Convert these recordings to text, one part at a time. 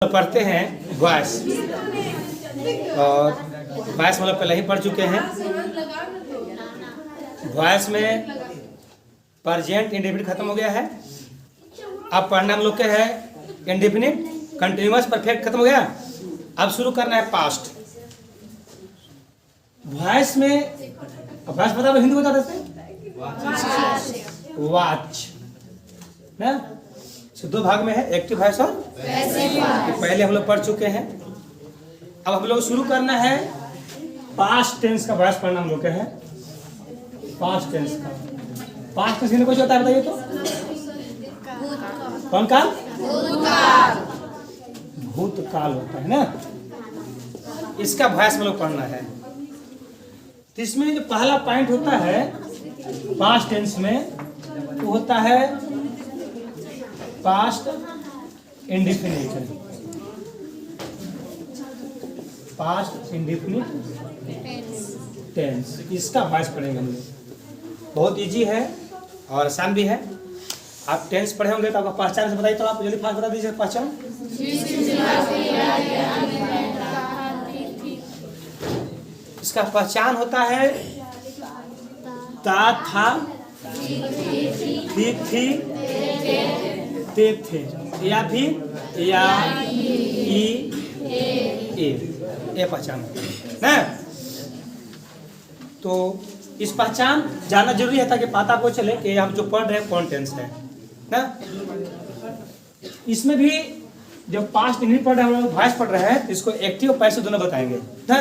पढ़ते हैं वॉइस और वॉइस मतलब पहले ही पढ़ चुके हैं। वॉइस में प्रेजेंट इंडेफिनिट खत्म हो गया है। अब पढ़ना हम लोग के है इंडेफिनिट कंटिन्यूअस परफेक्ट खत्म हो गया। अब शुरू करना है पास्ट। वॉइस में वॉइस बता दो, हिंदी बता देते वॉच ना। दो भाग में है, एक्टिव वॉइस और पहले हम लोग पढ़ चुके हैं। अब हम लोग शुरू करना है पास्ट टेंस का वॉइस पढ़ना हम लोग के है। पास्ट टेंस का पास्ट टेंस कुछ होता है बताइए तो। कौन काल? भूतकाल होता है ना। इसका वॉइस हम लोग पढ़ना है। तो इसमें जो पहला पॉइंट होता है पास्ट टेंस में वो होता है past indefinite. Past indefinite tense, इसका वॉइस पढ़ेंगे हम लोग। बहुत इजी है और आसान भी है। आप टेंस पढ़े होंगे तो आपका पहचान से बताइए, तो आप जल्दी फास्ट बता दीजिए पहचान। इसका पहचान होता है ता, था, थी, थे या फिर या ये पहचान ना। तो इस पहचान जानना जरूरी है ताकि पता को चले कि हम जो पढ़ रहे हैं कौन टेंस है ना। इसमें भी जब पास्ट इंग्लिश पढ़ रहे हैं हम लोग वॉइस पढ़ रहे हैं तो इसको एक्टिव और पैसिव दोनों बताएंगे ना।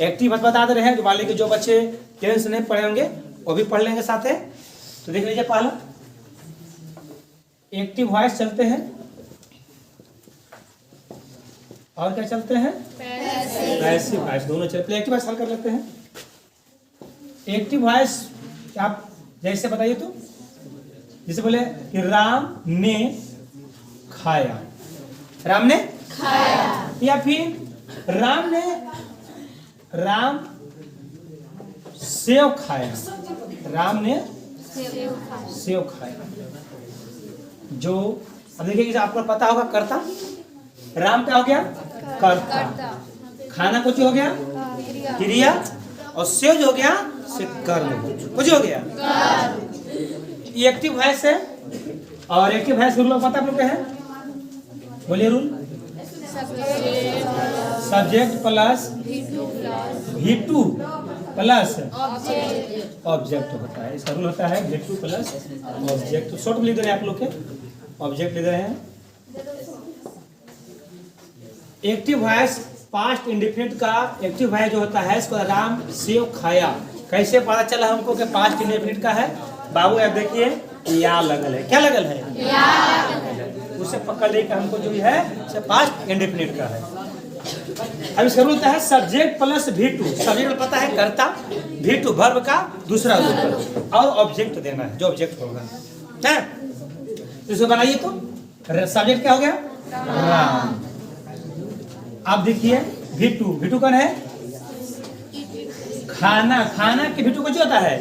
एक्टिव बता दे रहे हैं, जो मान लीजिए जो बच्चे टेंस नहीं पढ़े होंगे वो भी पढ़ लेंगे साथ है। तो देख लीजिए पहला एक्टिव वॉइस चलते हैं और क्या चलते हैं पैसिव वॉइस दोनों चलते हैं। एक्टिव वॉइस हल कर लेते हैं। एक्टिव वॉइस आप जैसे बताइए तो, जैसे बोले कि राम ने खाया, राम ने खाया, या फिर राम सेव खाया, राम ने सेव खाया। जो अब देखिए आपको पता होगा कर्ता, राम क्या हो गया कर्ता, खाना कुछ हो गया क्रिया, और सेव जो हो गया से कर्म कुछ हो गया। ये एक्टिव वॉइस है। और एक्टिव वॉइस रूल पता आप लोग क्या है, बोलिए rule. Subject plus V2 plus object होता है। इसका रूल होता है V2 प्लस ऑब्जेक्ट। शॉर्ट में लिख दे रहे हैं आप लोग के, ऑब्जेक्ट लिख रहे हैं। एक्टिव वॉइस पास्ट इंडेफिनिट का एक्टिव वॉइस जो होता है इसको राम सेव खाया। कैसे पता चला हमको कि पास्ट इंडेफिनिट का है? बाबू आप देखिए या लगल है, क्या लगल है या, उसे पकड़ ले कि हमको जो है पास्ट इंडेफिनिट का है। अब इसका रूल होता है सब्जेक्ट प्लस V2। सब्जेक्ट पता है कर्ता, V2 वर्ब का दूसरा रूप और ऑब्जेक्ट देना है जो ऑब्जेक्ट होगा। इसको बनाइए तो सब्जेक्ट क्या हो गया राम। आप देखिए V2 कौन है? खाना, खाना के V2 कुछ होता है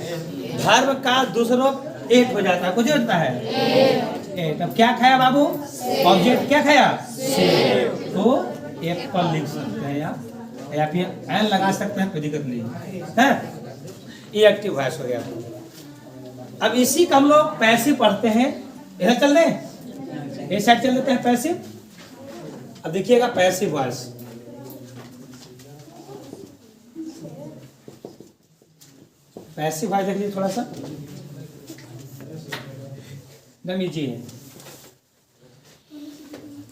वर्ब का दूसरा एट हो जाता है, कुछ होता है एट। अब क्या खाया बाबू? ऑब्जेक्ट क्या खाया? तो एप्पल लिख सकते हैं आप, या फिर एन लगा सकते हैं, कोई दिक्कत नहीं है। ये एक्टिव वॉइस हो गया। अब इसी का हम लोग पैसिव पढ़ते हैं। इधर चल रहे हैं, इस साइड चल देते हैं पैसिव। अब देखिएगा पैसिव वॉइस। पैसिव वॉइस देख लीजिए थोड़ा सा, एकदम इजी है।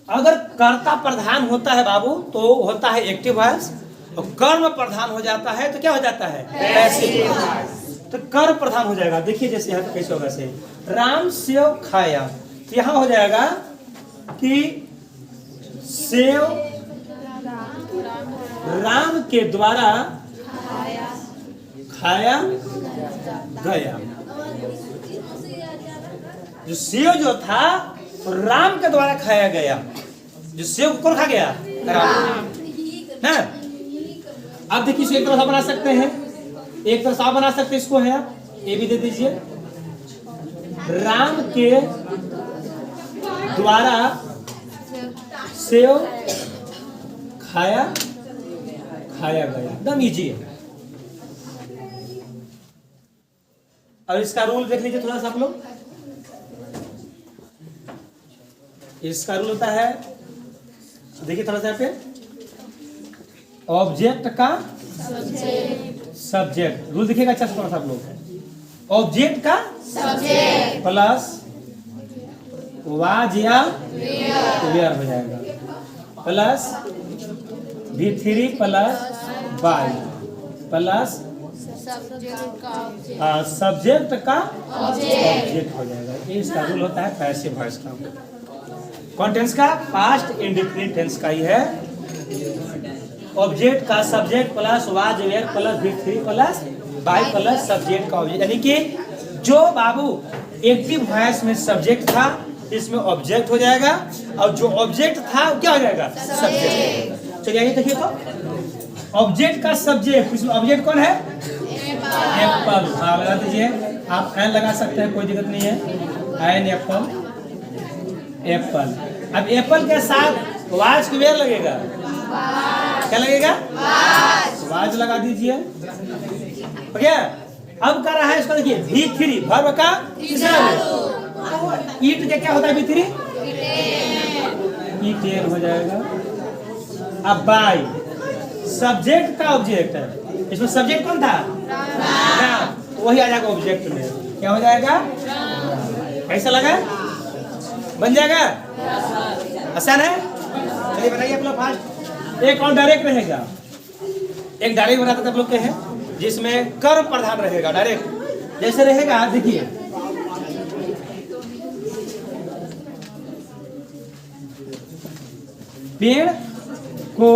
अगर कर्ता प्रधान होता है बाबू तो होता है एक्टिव वॉइस, और कर्म प्रधान हो जाता है तो क्या हो जाता है पैसिव वॉइस। तो कर्म प्रधान हो जाएगा। देखिए जैसे यहाँ पे कैसे होगा, से राम सेव खाया, तो यहाँ हो जाएगा कि सेव राम के द्वारा खाया गया। जो सेव जो था तो राम के द्वारा खाया गया। जो सेव कौन खा गया? राम ना। अब देखिए इसे एक तरह से बना सकते हैं, एक तरह से बना सकते हैं। इसको है ये भी दे दीजिए, राम के द्वारा सेव खाया खाया गया, एकदम इजी है। और इसका रूल देख लीजिए थोड़ा सा आप लोग। इसका रूल होता है, देखिए थोड़ा सा यहाँ पे, ऑब्जेक्ट का सब्जेक्ट। रूल देखिएगा अच्छा से थोड़ा सा आप लोग। ऑब्जेक्ट का सब्जेक्ट प्लस वाज या वेयर हो जाएगा, plus V3 plus by plus subject का ऑब्जेक्ट हो जाएगा। ये इसका रूल होता है पैसिव वॉइस का। कौन टेंस का? पास्ट इंडेफिनिट टेंस का ही है। ऑब्जेक्ट का subject plus was were plus V3 plus by plus subject का ऑब्जेक्ट, यानी कि जो बाबू एक्टिव वॉइस में सब्जेक्ट था इसमें ऑब्जेक्ट हो जाएगा, और जो ऑब्जेक्ट था वो क्या हो जाएगा? सब्जेक्ट। चलिए आइए देखिए तो ऑब्जेक्ट का सब्जेक्ट, इसमें ऑब्जेक्ट कौन है? एप्पल। हाँ लगा दीजिए, आप एन लगा सकते हैं, कोई दिक्कत नहीं है। An apple, apple. अब एप्पल के साथ वाज की वेयर लगेगा, क्या लगेगा? वाज लगा दीजिए, हो गया। अब कर रहा है इसको, देखिए V3 वर्ब का तीसरा रूप। ईट के क्या होता है? V3 ईटेन हो जाएगा। अब बाय सब्जेक्ट का ऑब्जेक्ट है, इसमें सब्जेक्ट कौन था? नाम, तो वही आ जाएगा ऑब्जेक्ट में, क्या हो जाएगा? कैसा लगा? बन जाएगा? आसान है। चलिए बताइए आप लोग फास्ट। एक और डायरेक्ट रहेगा, एक डायरेक्ट बनाते थे आप लोग के हैं जिसमें कर्म प्रधान रहेगा। डायरेक्ट जैसे रहेगा, देखिए पेड़ को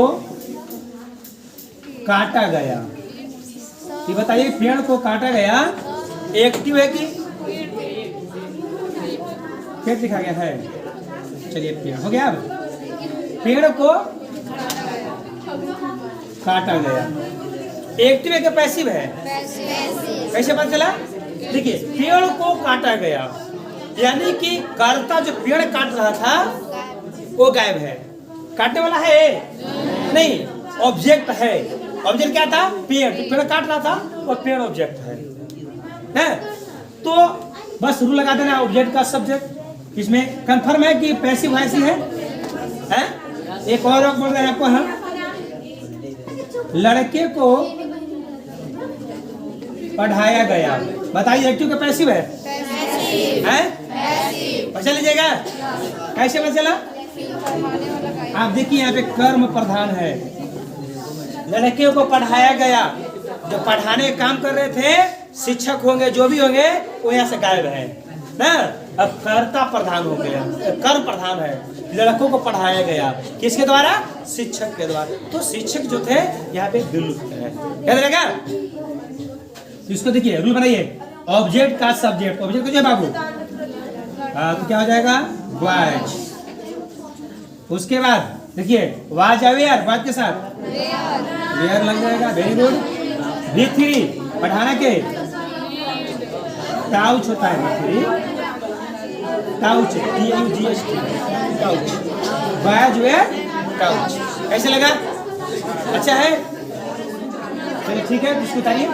काटा गया, ये बताइए पेड़ को काटा गया एक्टिव है कि पेड़ लिखा गया है? चलिए पेड़ हो गया। अब पेड़ को काटा गया एक्टिव है कि पैसिव है? कैसे पता चला? देखिए पेड़ को काटा गया यानी कि कर्ता जो पेड़ काट रहा था वो गायब है, काटने वाला है नहीं, ऑब्जेक्ट है। ऑब्जेक्ट क्या था? पेड़। पेड़ काट रहा था और पेड़ ऑब्जेक्ट है। तो बस रूल लगा देना, ऑब्जेक्ट का सब्जेक्ट। इसमें कंफर्म है कि पैसिव वॉइस ही है? एक और बोल रहे हैं आपको हम, लड़के को पढ़ाया गया, बताइए एक्टिव का पैसिव है? पता लीजिएगा कैसे पता चला? आप देखिए यहाँ पे कर्म प्रधान है, लड़के को पढ़ाया गया, जो पढ़ाने का काम कर रहे थे शिक्षक होंगे, जो भी होंगे वो यहाँ से गायब है ना। अब कर्ता प्रधान हो गया, कर्म प्रधान है, लड़कों को पढ़ाया गया किसके द्वारा? शिक्षक के द्वारा। तो शिक्षक जो थे यहाँ पे विलुप्त है, याद रहेगा। इसको देखिए रूल बनाइए, ऑब्जेक्ट का सब्जेक्ट, ऑब्जेक्ट जो है बाबू, तो क्या हो जाएगा? वाज। उसके बाद देखिए वाज या वेयर, वाज के साथ वेयर लग जाएगा, वेरी गुड। V3 पढ़ाना के काउच होता है, V3 caught, TUGHT caught, was were caught. कैसे लगा? अच्छा है, चलिए ठीक है, इसको उतारिए।